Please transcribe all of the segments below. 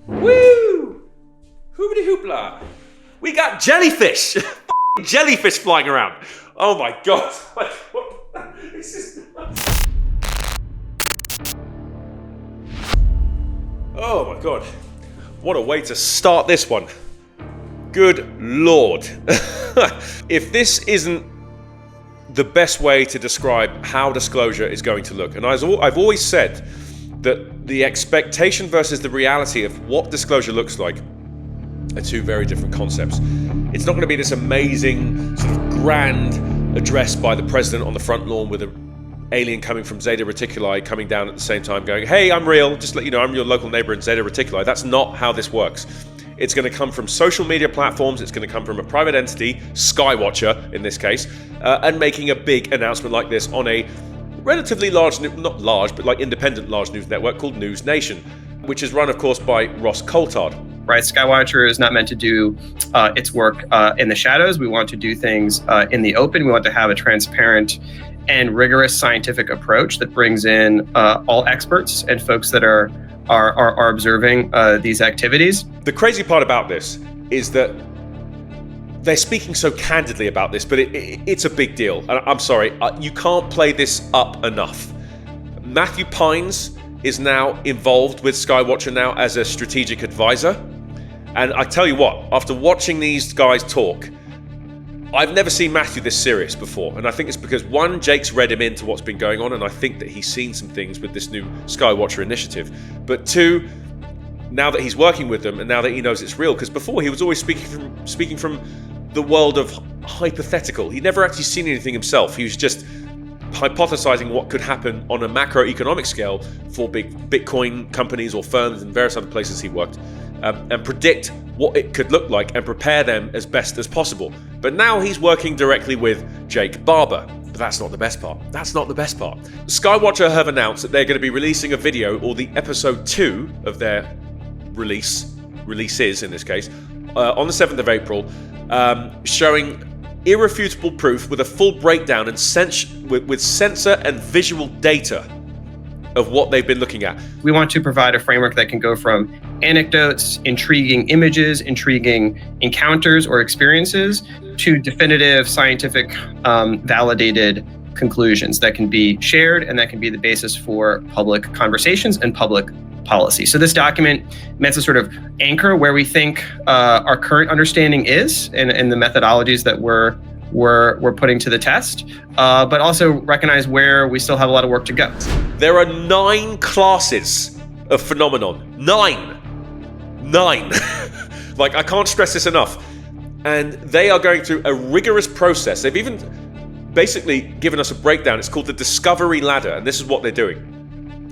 Woo! Hoobity hoopla! We got jellyfish! Jellyfish flying around! Oh my god! This is nuts. Oh my god. What a way to start this one. Good lord. If this isn't the best way to describe how disclosure is going to look, and I've always said that the expectation versus the reality of what disclosure looks like are two very different concepts. It's not going to be this amazing sort of grand address by the president on the front lawn with an alien coming from Zeta Reticuli coming down at the same time going, hey, I'm real, just let you know, I'm your local neighbor in Zeta Reticuli. That's not how this works. It's going to come from social media platforms, it's going to come from a private entity, Skywatcher in this case, and making a big announcement like this on a relatively large, not large, but like independent large news network called News Nation, which is run, of course, by Ross Coulthard. Right, Skywatcher is not meant to do its work in the shadows. We want to do things in the open. We want to have a transparent and rigorous scientific approach that brings in all experts and folks that are observing these activities. The crazy part about this is that they're speaking so candidly about this, but it's a big deal. I'm sorry, you can't play this up enough. Matthew Pines is now involved with Skywatcher now as a strategic advisor. And I tell you what, after watching these guys talk, I've never seen Matthew this serious before. And I think it's because, one, Jake's read him into what's been going on, and I think that he's seen some things with this new Skywatcher initiative. But two, now that he's working with them and now that he knows it's real, because before he was always speaking from the world of hypothetical. He'd never actually seen anything himself. He was just hypothesizing what could happen on a macroeconomic scale for big Bitcoin companies or firms and various other places he worked, and predict what it could look like and prepare them as best as possible. But now he's working directly with Jake Barber. But that's not the best part. That's not the best part. Skywatcher have announced that they're going to be releasing a video, or the episode 2 of their releases in this case, on the 7th of April, showing irrefutable proof with a full breakdown and with sensor and visual data of what they've been looking at. We want to provide a framework that can go from anecdotes, intriguing images, intriguing encounters or experiences, to definitive scientific validated conclusions that can be shared and that can be the basis for public conversations and public policy. So this document meant to sort of anchor where we think our current understanding is and the methodologies that we're putting to the test, but also recognize where we still have a lot of work to go. There are 9 classes of phenomenon. 9. Like, I can't stress this enough. And they are going through a rigorous process. They've even basically given us a breakdown. It's called the Discovery Ladder, and this is what they're doing.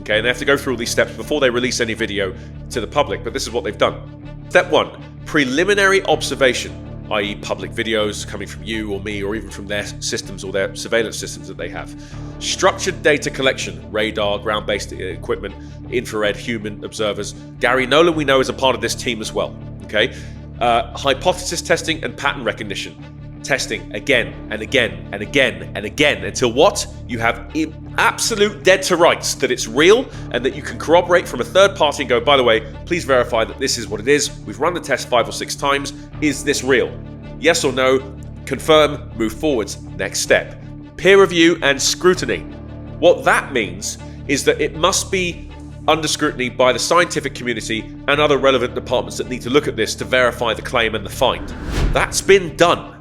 Okay, and they have to go through all these steps before they release any video to the public, but this is what they've done. Step 1, preliminary observation, i.e. public videos coming from you or me or even from their systems or their surveillance systems that they have. Structured data collection, radar, ground-based equipment, infrared, human observers. Gary Nolan, we know, is a part of this team as well. Okay, hypothesis testing and pattern recognition. Testing again and again and again and again until what? You have absolute dead to rights that it's real and that you can corroborate from a third party and go, by the way, please verify that this is what it is. We've run the test 5 or 6 times. Is this real? Yes or no? Confirm, move forwards. Next step. Peer review and scrutiny. What that means is that it must be under scrutiny by the scientific community and other relevant departments that need to look at this to verify the claim and the find. That's been done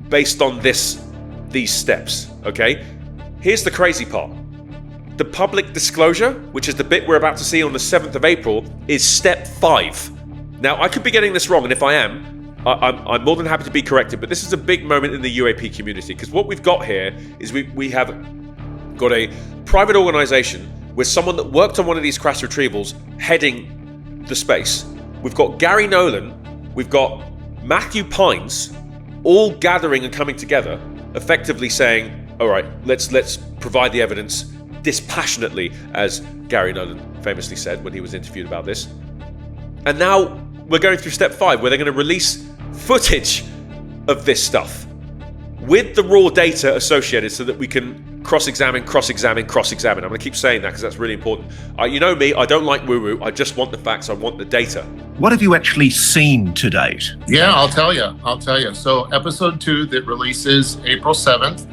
based on these steps, okay? Here's the crazy part. The public disclosure, which is the bit we're about to see on the 7th of April, is step 5. Now, I could be getting this wrong, and if I am, I'm more than happy to be corrected, but this is a big moment in the UAP community, because what we've got here is we have got a private organization with someone that worked on one of these crash retrievals heading the space. We've got Gary Nolan, we've got Matthew Pines, all gathering and coming together, effectively saying, all right, let's provide the evidence dispassionately, as Gary Nolan famously said when he was interviewed about this. And now we're going through step 5, where they're going to release footage of this stuff with the raw data associated so that we can cross-examine, cross-examine, cross-examine. I'm going to keep saying that because that's really important. You know me, I don't like woo-woo. I just want the facts. I want the data. What have you actually seen to date? Yeah, I'll tell you. So episode 2 that releases April 7th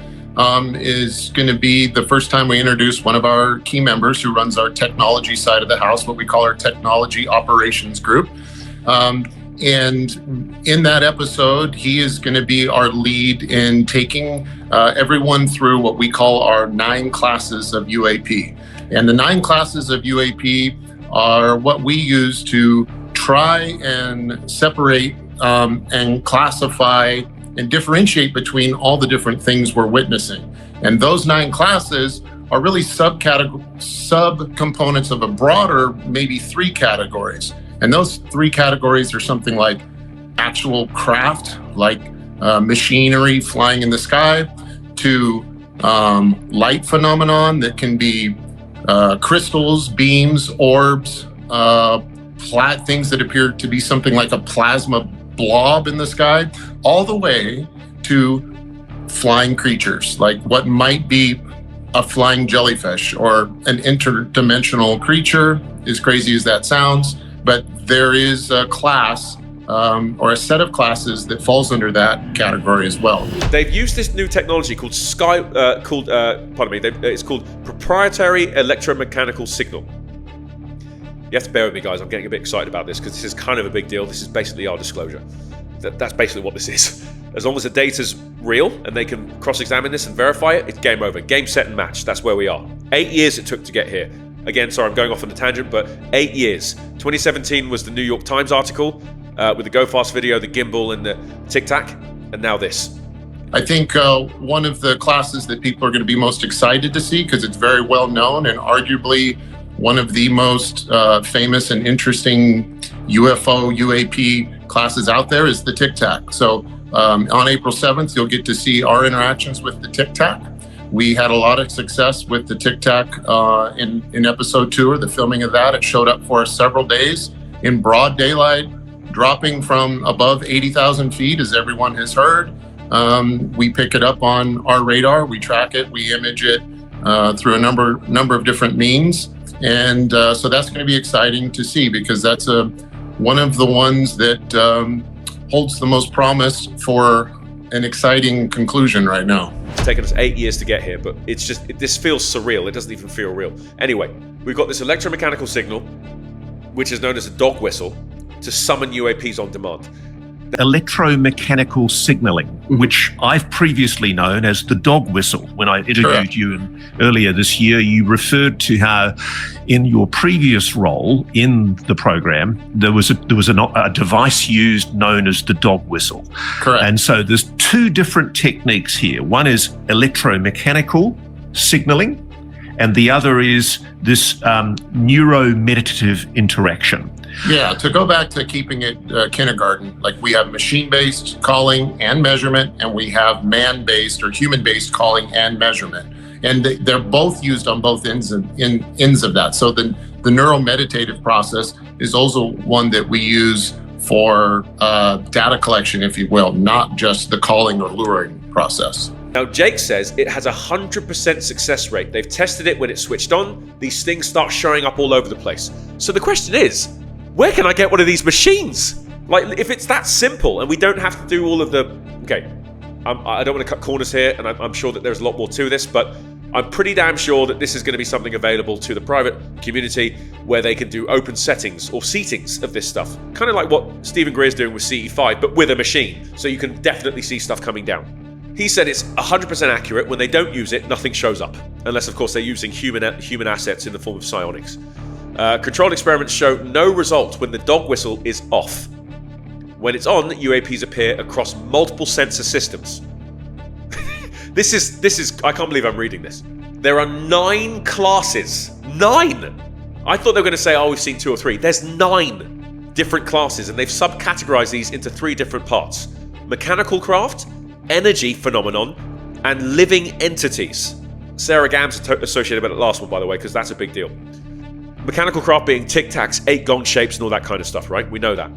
is going to be the first time we introduce one of our key members who runs our technology side of the house, what we call our technology operations group. And in that episode, he is going to be our lead in taking everyone through what we call our 9 classes of UAP. And the 9 classes of UAP are what we use to try and separate and classify and differentiate between all the different things we're witnessing. And those 9 classes are really subcomponents of a broader, maybe 3 categories. And those 3 categories are something like actual craft, like machinery flying in the sky, to light phenomenon that can be crystals, beams, orbs, things that appear to be something like a plasma blob in the sky, all the way to flying creatures, like what might be a flying jellyfish or an interdimensional creature, as crazy as that sounds. But there is a class or a set of classes that falls under that category as well. They've used this new technology called it's called proprietary electromechanical signal. You have to bear with me, guys. I'm getting a bit excited about this because this is kind of a big deal. This is basically our disclosure. That's basically what this is. As long as the data's real and they can cross-examine this and verify it, it's game over. Game, set, and match. That's where we are. 8 years it took to get here. Again, sorry, I'm going off on a tangent, but 8 years. 2017 was the New York Times article with the Go Fast video, the gimbal, and the Tic Tac, and now this. I think one of the classes that people are going to be most excited to see, because it's very well known and arguably one of the most famous and interesting UFO, UAP classes out there, is the Tic Tac. So on April 7th, you'll get to see our interactions with the Tic Tac. We had a lot of success with the Tic Tac in episode 2, or the filming of that. It showed up for us several days in broad daylight, dropping from above 80,000 feet, as everyone has heard. We pick it up on our radar, we track it, we image it through a number of different means. And so that's going to be exciting to see, because that's one of the ones that holds the most promise for an exciting conclusion right now. It's taken us 8 years to get here, but this feels surreal. It doesn't even feel real. Anyway, we've got this electromechanical signal, which is known as a dog whistle, to summon UAPs on demand. Electromechanical signaling, which I've previously known as the dog whistle. When I interviewed you earlier this year, you referred to how in your previous role in the program, there was a device used known as the dog whistle. Correct. And so there's 2 different techniques here. One is electromechanical signaling, and the other is this neuromeditative interaction. Yeah, to go back to keeping it kindergarten, like we have machine-based calling and measurement, and we have man-based or human-based calling and measurement. And they're both used on both ends of that. So the neuromeditative process is also one that we use for data collection, if you will, not just the calling or luring process. Now, Jake says it has a 100% success rate. They've tested it when it's switched on. These things start showing up all over the place. So the question is, where can I get one of these machines? Like, if it's that simple and we don't have to do all of the... Okay, I don't want to cut corners here, and I'm sure that there's a lot more to this, but I'm pretty damn sure that this is going to be something available to the private community where they can do open settings or seatings of this stuff. Kind of like what Stephen Greer's doing with CE5, but with a machine. So you can definitely see stuff coming down. He said it's 100% accurate. When they don't use it, nothing shows up. Unless, of course, they're using human assets in the form of psionics. Controlled experiments show no result when the dog whistle is off. When it's on, UAPs appear across multiple sensor systems. This is I can't believe I'm reading this. There are 9 classes. 9! I thought they were going to say, oh, we've seen 2 or 3. There's 9 different classes, and they've subcategorized these into 3 different parts. Mechanical craft, energy phenomenon, and living entities. Sarah Gams associated with that last one, by the way, because that's a big deal. Mechanical craft being Tic Tacs, 8 gong shapes, and all that kind of stuff, right? We know that.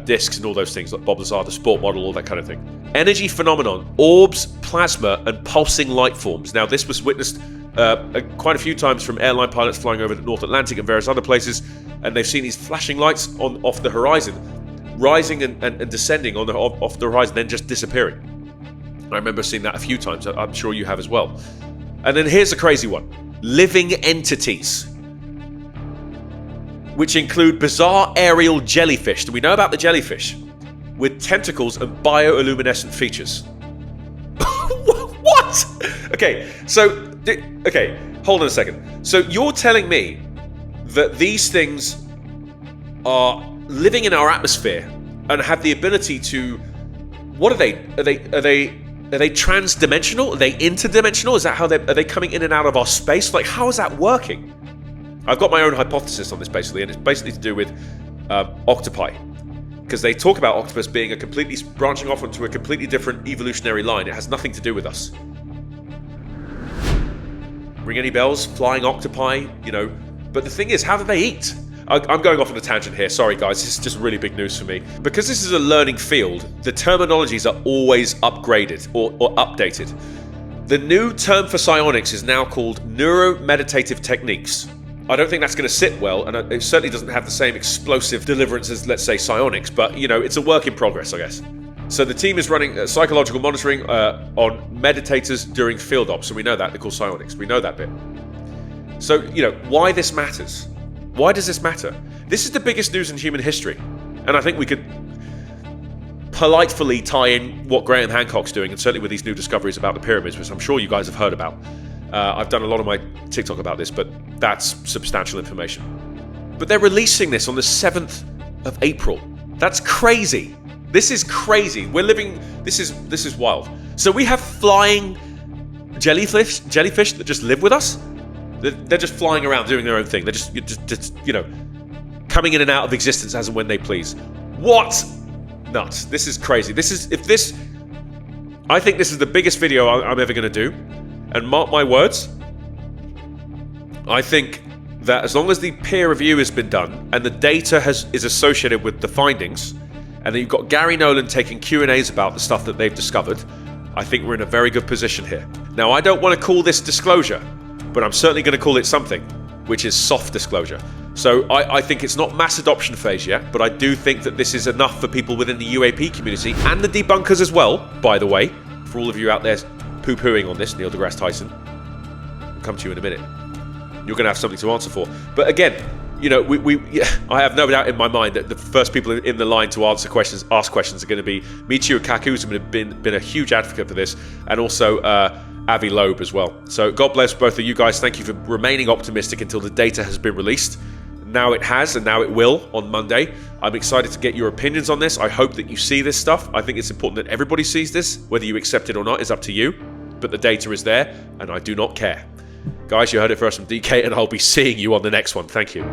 discs and all those things, like Bob Lazar, the sport model, all that kind of thing. Energy phenomenon, orbs, plasma, and pulsing light forms. Now, this was witnessed quite a few times from airline pilots flying over the North Atlantic and various other places, and they've seen these flashing lights off the horizon, rising and descending off the horizon, then just disappearing. I remember seeing that a few times. I'm sure you have as well. And then here's a crazy one. Living entities, which include bizarre aerial jellyfish. Do we know about the jellyfish? With tentacles and bioluminescent features. What? Okay, hold on a second. So you're telling me that these things are living in our atmosphere and have the ability to... What are they? Are they trans-dimensional? Are they interdimensional? Is that how are they coming in and out of our space? Like, how is that working? I've got my own hypothesis on this, basically, and it's basically to do with octopi. Because they talk about octopus being branching off onto a completely different evolutionary line. It has nothing to do with us. Ring any bells? Flying octopi, But the thing is, how do they eat? I'm going off on a tangent here. Sorry, guys. This is just really big news for me. Because this is a learning field, the terminologies are always upgraded or updated. The new term for psionics is now called neuromeditative techniques. I don't think that's going to sit well, and it certainly doesn't have the same explosive deliverance as, let's say, psionics, but, it's a work in progress, I guess. So the team is running psychological monitoring on meditators during field ops, so we know that. They're called psionics. We know that bit. So, why this matters. Why does this matter? This is the biggest news in human history, and I think we could politely tie in what Graham Hancock's doing, and certainly with these new discoveries about the pyramids, which I'm sure you guys have heard about. I've done a lot of my TikTok about this, but that's substantial information. But they're releasing this on the 7th of April. That's crazy. This is crazy. This is wild. So we have flying jellyfish that just live with us. They're just flying around doing their own thing. They're just coming in and out of existence as and when they please. What? Nuts. This is crazy. I think this is the biggest video I'm ever going to do. And mark my words, I think that as long as the peer review has been done and the data is associated with the findings, and then you've got Gary Nolan taking Q&As about the stuff that they've discovered, I think we're in a very good position here. Now, I don't want to call this disclosure, but I'm certainly going to call it something, which is soft disclosure. So I think it's not mass adoption phase yet, but I do think that this is enough for people within the UAP community and the debunkers as well, by the way, for all of you out there poo-pooing on this, Neil deGrasse Tyson. I'll come to you in a minute. You're going to have something to answer for. But again, I have no doubt in my mind that the first people in the line to ask questions are going to be Michio Kaku, who's been a huge advocate for this, and also Avi Loeb as well. So God bless both of you guys. Thank you for remaining optimistic until the data has been released. Now it has, and now it will on Monday. I'm excited to get your opinions on this. I hope that you see this stuff. I think it's important that everybody sees this. Whether you accept it or not is up to you. But the data is there, and I do not care. Guys, you heard it first from DK, and I'll be seeing you on the next one. Thank you.